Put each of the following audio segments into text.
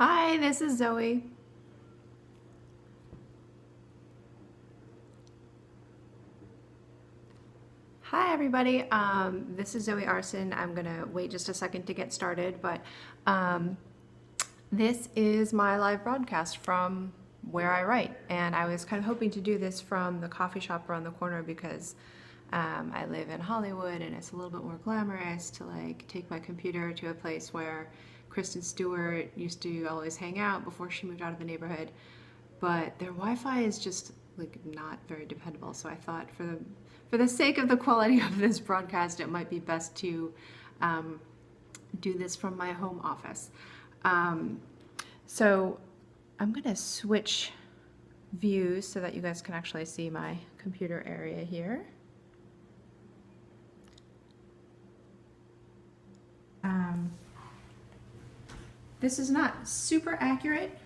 Hi, this is Zoe. Hi, everybody. This is Zoe Aarsen. I'm gonna wait just a second to get started, but um, this is my live broadcast from where I write, and I was kind of hoping to do this from the coffee shop around the corner because I live in Hollywood, and it's a little bit more glamorous to like take my computer to a place where Kristen Stewart used to always hang out before she moved out of the neighborhood. But their Wi-Fi is just like not very dependable. So I thought for the sake of the quality of this broadcast, it might be best to do this from my home office. So I'm gonna switch views so that you guys can actually see my computer area here. This is not super accurate.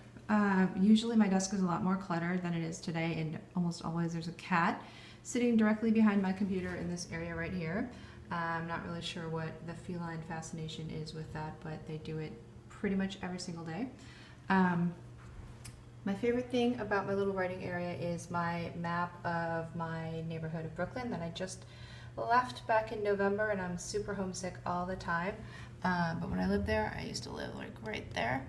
Usually my desk is a lot more cluttered than it is today, and almost always there's a cat sitting directly behind my computer in this area right here. I'm not really sure what the feline fascination is with that, but they do it pretty much every single day. My favorite thing about my little writing area is my map of my neighborhood of Brooklyn that I just left back in November, and I'm super homesick all the time. But when I lived there, I used to live like right there.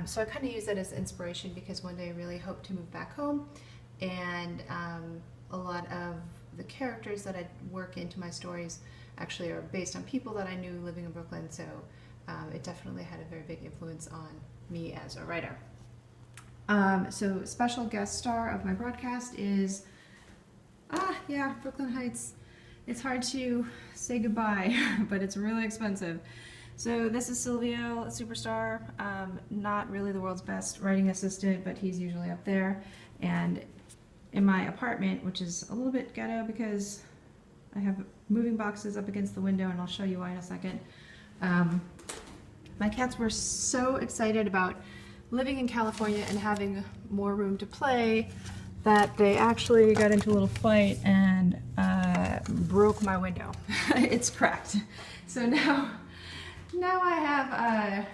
So I kind of use that as inspiration because one day I really hope to move back home, and a lot of the characters that I work into my stories actually are based on people that I knew living in Brooklyn, so it definitely had a very big influence on me as a writer. So special guest star of my broadcast is, Brooklyn Heights. It's hard to say goodbye, but it's really expensive. So this is Silvio, a superstar, not really the world's best writing assistant, but he's usually up there. And in my apartment, which is a little bit ghetto because I have moving boxes up against the window, and I'll show you why in a second. My cats were so excited about living in California and having more room to play that they actually got into a little fight and broke my window. It's cracked. So now I have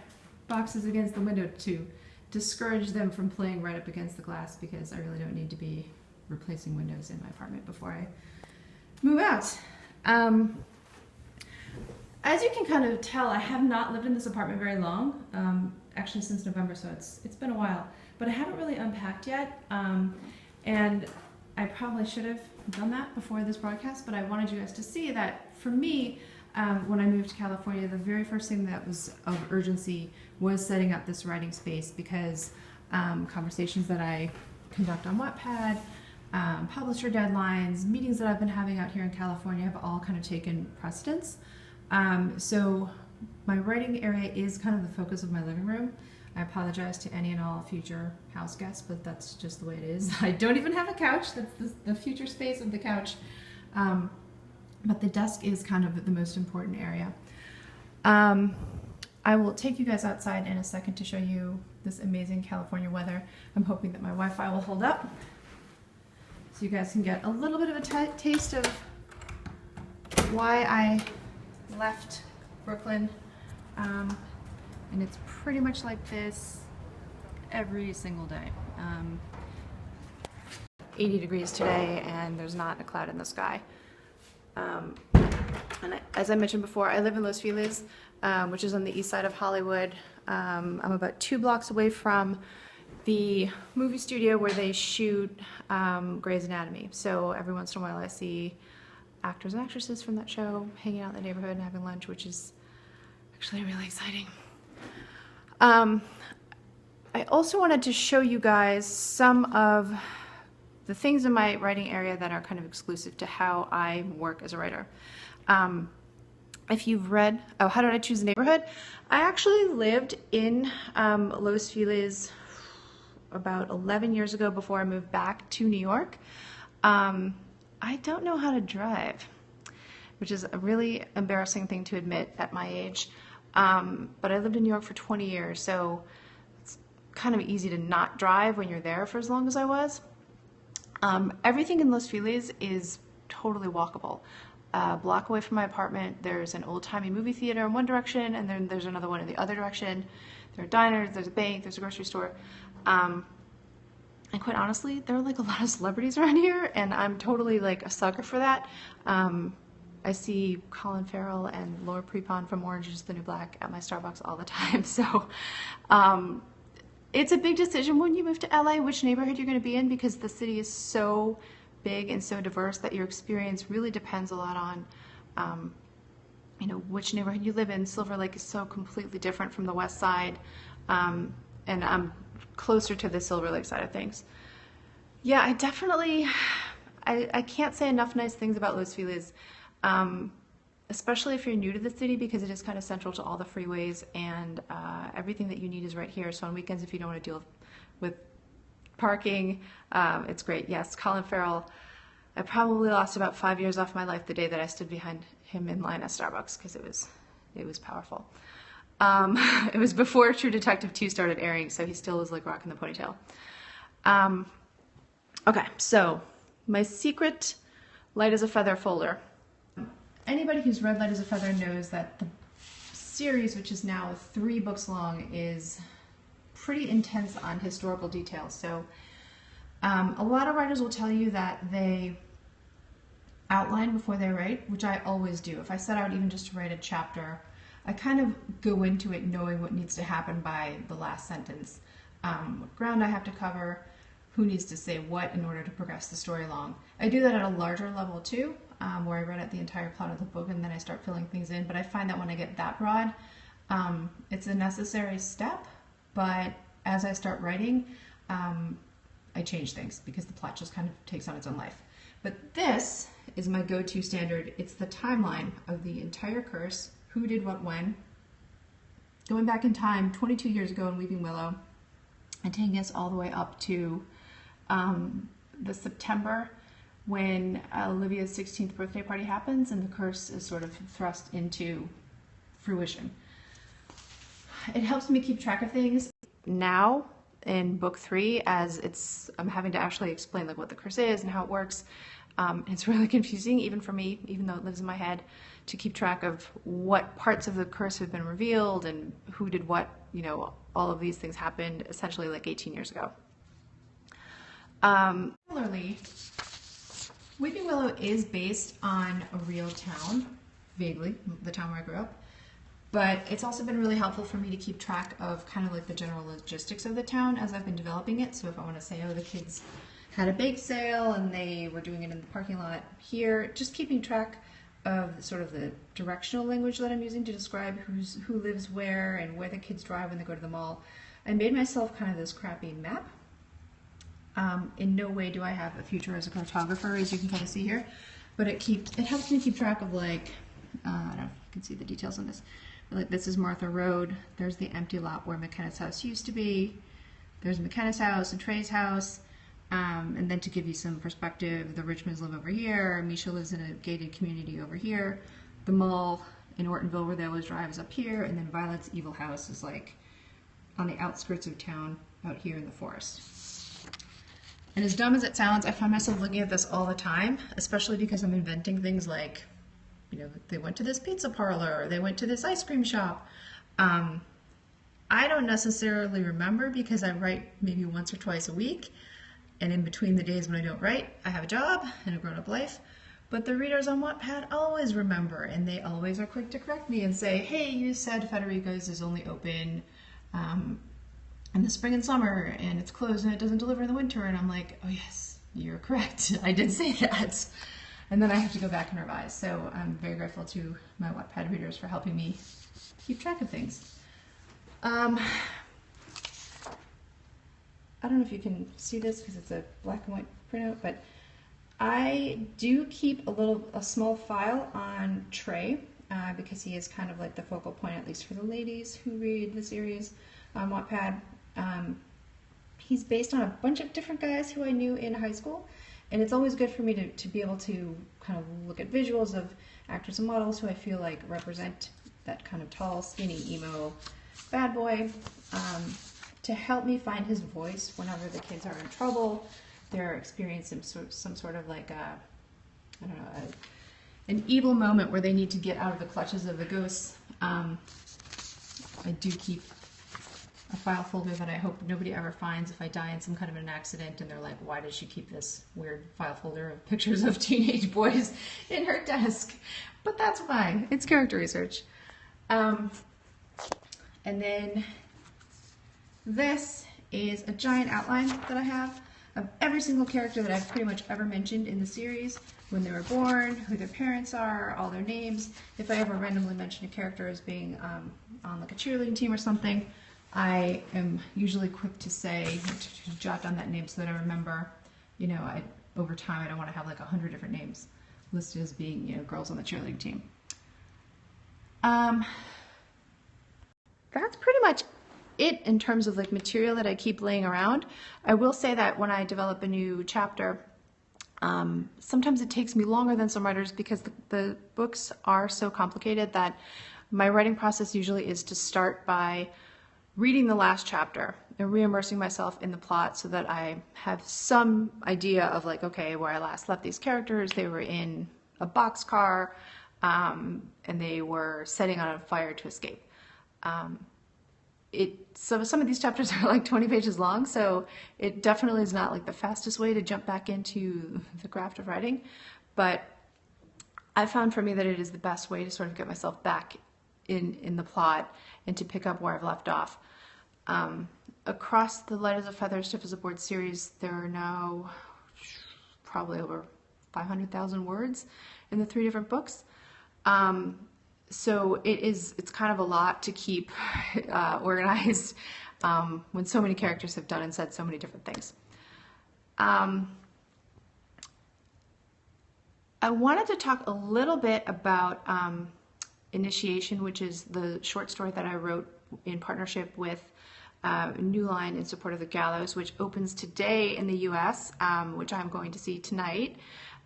boxes against the window to discourage them from playing right up against the glass, because I really don't need to be replacing windows in my apartment before I move out. As you can kind of tell, I have not lived in this apartment very long, actually since November, so it's been a while, but I haven't really unpacked yet. And I probably should have done that before this broadcast, but I wanted you guys to see that for me, when I moved to California, the very first thing that was of urgency was setting up this writing space, because conversations that I conduct on Wattpad, publisher deadlines, meetings that I've been having out here in California have all kind of taken precedence. So my writing area is kind of the focus of my living room. I apologize to any and all future house guests, but that's just the way it is. I don't even have a couch. That's the future space of the couch. But the desk is kind of the most important area. I will take you guys outside in a second to show you this amazing California weather. I'm hoping that my Wi-Fi will hold up, so you guys can get a little bit of a taste of why I left Brooklyn. And it's pretty much like this every single day. 80 degrees today, and there's not a cloud in the sky. And as I mentioned before, I live in Los Feliz, which is on the east side of Hollywood. I'm about 2 blocks away from the movie studio where they shoot Grey's Anatomy. So every once in a while I see actors and actresses from that show hanging out in the neighborhood and having lunch, which is actually really exciting. I also wanted to show you guys some of the things in my writing area that are kind of exclusive to how I work as a writer. If you've read, How Did I Choose a Neighborhood? I actually lived in Los Feliz about 11 years ago before I moved back to New York. I don't know how to drive, which is a really embarrassing thing to admit at my age. But I lived in New York for 20 years, so it's kind of easy to not drive when you're there for as long as I was. Everything in Los Feliz is totally walkable. a block away from my apartment, there's an old-timey movie theater in one direction, and then there's another one in the other direction. There are diners, there's a bank, there's a grocery store. And quite honestly, there are like a lot of celebrities around here, and I'm totally like a sucker for that. I see Colin Farrell and Laura Prepon from Orange is the New Black at my Starbucks all the time. So it's a big decision when you move to LA, which neighborhood you're going to be in, because the city is so big and so diverse that your experience really depends a lot on you know, which neighborhood you live in. Silver Lake is so completely different from the west side, and I'm closer to the Silver Lake side of things. Yeah, I definitely, I can't say enough nice things about Los Feliz, especially if you're new to the city, because it is kind of central to all the freeways, and everything that you need is right here. So on weekends, if you don't want to deal with parking, it's great. Yes, Colin Farrell, I probably lost about 5 years off my life the day that I stood behind him in line at Starbucks, because it was powerful. It was before True Detective 2 started airing, so he still was like rocking the ponytail. Okay, so my secret Light as a Feather folder. Anybody who's read Light as a Feather knows that the series, which is now 3 books long, is pretty intense on historical details. So a lot of writers will tell you that they outline before they write, which I always do. If I set out even just to write a chapter, I kind of go into it knowing what needs to happen by the last sentence, what ground I have to cover, who needs to say what in order to progress the story along. I do that at a larger level too, where I write out the entire plot of the book and then I start filling things in, but I find that when I get that broad, it's a necessary step, but as I start writing, I change things because the plot just kind of takes on its own life. But this is my go-to standard. It's the timeline of the entire curse, who did what when, going back in time 22 years ago in Weeping Willow, and taking us all the way up to the September when Olivia's 16th birthday party happens and the curse is sort of thrust into fruition. It helps me keep track of things now in book 3, as I'm having to actually explain like what the curse is and how it works. It's really confusing, even for me, even though it lives in my head, to keep track of what parts of the curse have been revealed and who did what. You know, all of these things happened essentially like 18 years ago. Similarly, Weeping Willow is based on a real town, vaguely, the town where I grew up, but it's also been really helpful for me to keep track of kind of like the general logistics of the town as I've been developing it. So if I want to say, oh, the kids had a bake sale and they were doing it in the parking lot here, just keeping track of sort of the directional language that I'm using to describe who lives where and where the kids drive when they go to the mall. I made myself kind of this crappy map. In no way do I have a future as a cartographer, as you can kind of see here, but it helps me keep track of like, I don't know if you can see the details on this, but like this is Martha Road, there's the empty lot where McKenna's house used to be, there's McKenna's house and Trey's house, and then to give you some perspective, the Richmonds live over here, Misha lives in a gated community over here, the mall in Ortonville where they always drive is up here, and then Violet's evil house is like on the outskirts of town out here in the forest. And as dumb as it sounds, I find myself looking at this all the time, especially because I'm inventing things like, you know, they went to this pizza parlor, or they went to this ice cream shop. I don't necessarily remember because I write maybe once or twice a week, and in between the days when I don't write, I have a job and a grown-up life. But the readers on Wattpad always remember, and they always are quick to correct me and say, hey, you said Federico's is only open in the spring and summer, and it's closed and it doesn't deliver in the winter. And I'm like, oh yes, you're correct. I did say that. And then I have to go back and revise. So I'm very grateful to my Wattpad readers for helping me keep track of things. I don't know if you can see this because it's a black and white printout, but I do keep a small file on Trey because he is kind of like the focal point, at least for the ladies who read the series on Wattpad. He's based on a bunch of different guys who I knew in high school, and it's always good for me to be able to kind of look at visuals of actors and models who I feel like represent that kind of tall, skinny, emo bad boy, to help me find his voice whenever the kids are in trouble, they're experiencing some sort of like a, I don't know, an evil moment where they need to get out of the clutches of the ghosts, I do keep a file folder that I hope nobody ever finds if I die in some kind of an accident and they're like, why does she keep this weird file folder of pictures of teenage boys in her desk? But that's fine. It's character research. And then this is a giant outline that I have of every single character that I've pretty much ever mentioned in the series, when they were born, who their parents are, all their names. If I ever randomly mention a character as being on like a cheerleading team or something, I am usually quick to say, to jot down that name so that I remember, you know, over time I don't want to have like 100 different names listed as being, you know, girls on the cheerleading team. That's pretty much it in terms of like material that I keep laying around. I will say that when I develop a new chapter, sometimes it takes me longer than some writers because the books are so complicated that my writing process usually is to start by reading the last chapter and re-immersing myself in the plot so that I have some idea of like, okay, where I last left these characters. They were in a boxcar and they were setting on a fire to escape. So some of these chapters are like 20 pages long, so it definitely is not like the fastest way to jump back into the craft of writing, but I found for me that it is the best way to sort of get myself back in the plot and to pick up where I've left off. Across the Light as a Feather, Stiff as a Board series, there are now probably over 500,000 words in the 3 different books. So it's kind of a lot to keep organized when so many characters have done and said so many different things. I wanted to talk a little bit about Initiation, which is the short story that I wrote in partnership with New Line in support of the Gallows, which opens today in the US, which I'm going to see tonight.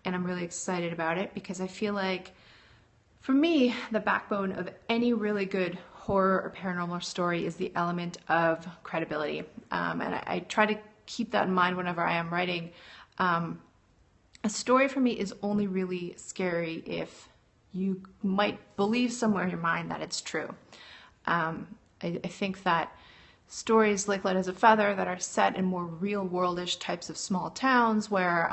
And I'm really excited about it because I feel like, for me, the backbone of any really good horror or paranormal story is the element of credibility. And I try to keep that in mind whenever I am writing. A story for me is only really scary if you might believe somewhere in your mind that it's true. I think that stories like Light as a Feather that are set in more real-worldish types of small towns where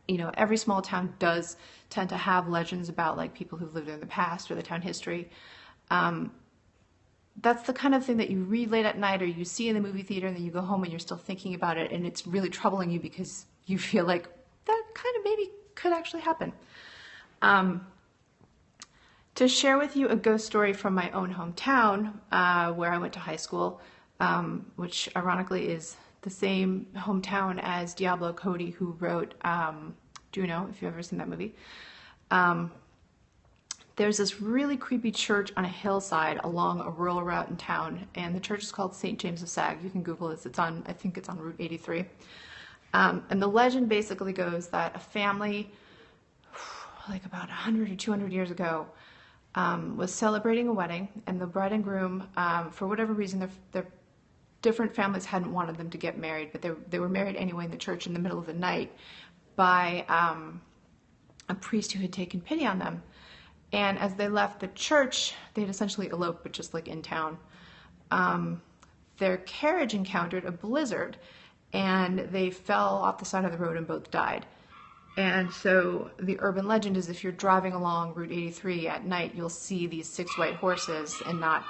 you know, every small town does tend to have legends about like people who've lived there in the past or the town history. That's the kind of thing that you read late at night or you see in the movie theater and then you go home and you're still thinking about it and it's really troubling you because you feel like that kind of maybe could actually happen. To share with you a ghost story from my own hometown where I went to high school, which ironically is the same hometown as Diablo Cody, who wrote Juno, if you've ever seen that movie. There's this really creepy church on a hillside along a rural route in town, and the church is called St. James of Sag. You can Google this. It's on, I think it's on Route 83. And the legend basically goes that a family, like about 100 or 200 years ago, was celebrating a wedding, and the bride and groom, for whatever reason, their different families hadn't wanted them to get married, but they were married anyway in the church in the middle of the night by a priest who had taken pity on them. And as they left the church, they had essentially eloped, but just like in town. Their carriage encountered a blizzard, and they fell off the side of the road and both died. And so the urban legend is if you're driving along Route 83 at night, you'll see these 6 white horses and not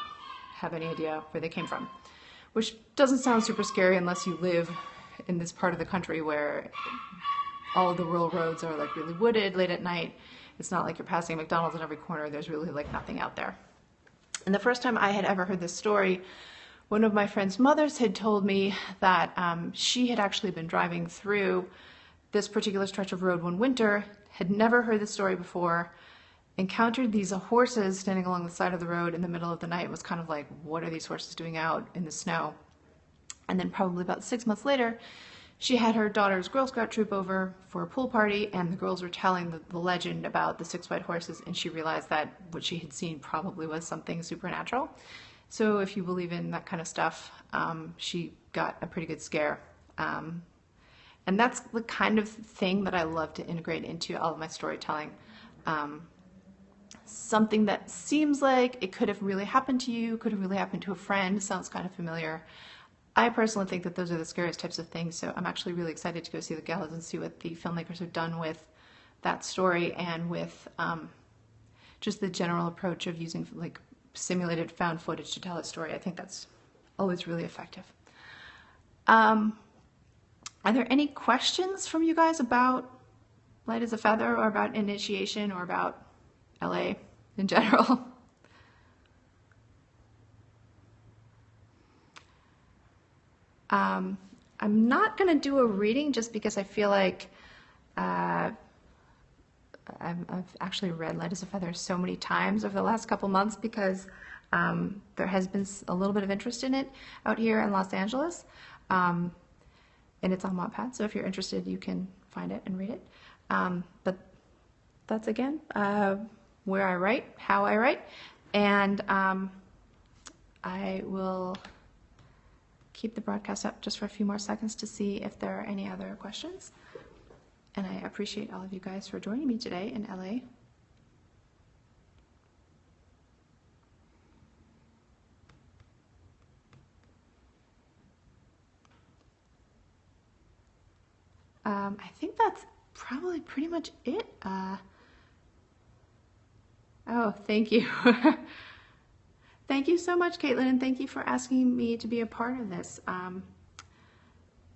have any idea where they came from. Which doesn't sound super scary unless you live in this part of the country where all of the rural roads are like really wooded late at night. It's not like you're passing a McDonald's on every corner. There's really like nothing out there. And the first time I had ever heard this story, one of my friend's mothers had told me that she had actually been driving through this particular stretch of road one winter, had never heard this story before, encountered these horses standing along the side of the road in the middle of the night, was kind of like, what are these horses doing out in the snow? And then probably about 6 months later, she had her daughter's Girl Scout troop over for a pool party, and the girls were telling the legend about the 6 white horses, and she realized that what she had seen probably was something supernatural. So if you believe in that kind of stuff, she got a pretty good scare. And that's the kind of thing that I love to integrate into all of my storytelling. something that seems like it could have really happened to you, could have really happened to a friend, sounds kind of familiar. I personally think that those are the scariest types of things, so I'm actually really excited to go see the gallows and see what the filmmakers have done with that story and with just the general approach of using like simulated found footage to tell a story. I think that's always really effective. Are there any questions from you guys about Light as a Feather or about initiation or about LA in general? I'm not going to do a reading just because I feel like I've actually read Light as a Feather so many times over the last couple months because there has been a little bit of interest in it out here in Los Angeles. And it's on Wattpad, so if you're interested, you can find it and read it. But that's, again, where I write, how I write, and I will keep the broadcast up just for a few more seconds to see if there are any other questions. And I appreciate all of you guys for joining me today in LA. I think that's probably pretty much it. Oh, thank you. Thank you so much, Caitlin, and thank you for asking me to be a part of this.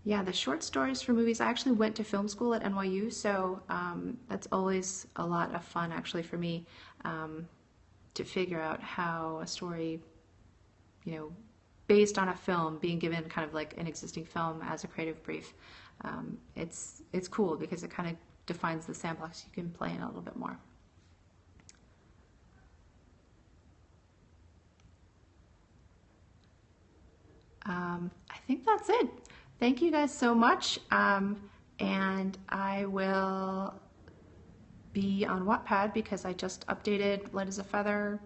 Yeah, the short stories for movies, I actually went to film school at NYU, so that's always a lot of fun actually for me to figure out how a story, based on a film, being given kind of like an existing film as a creative brief. It's cool because it kind of defines the sandbox you can play in a little bit more. I think that's it. Thank you guys so much, and I will be on Wattpad because I just updated Light as a Feather,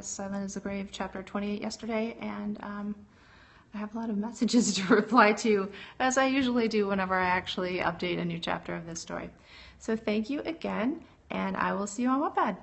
Silent as the Grave, chapter 28 yesterday, and I have a lot of messages to reply to, as I usually do whenever I actually update a new chapter of this story. So thank you again, and I will see you on Wattpad.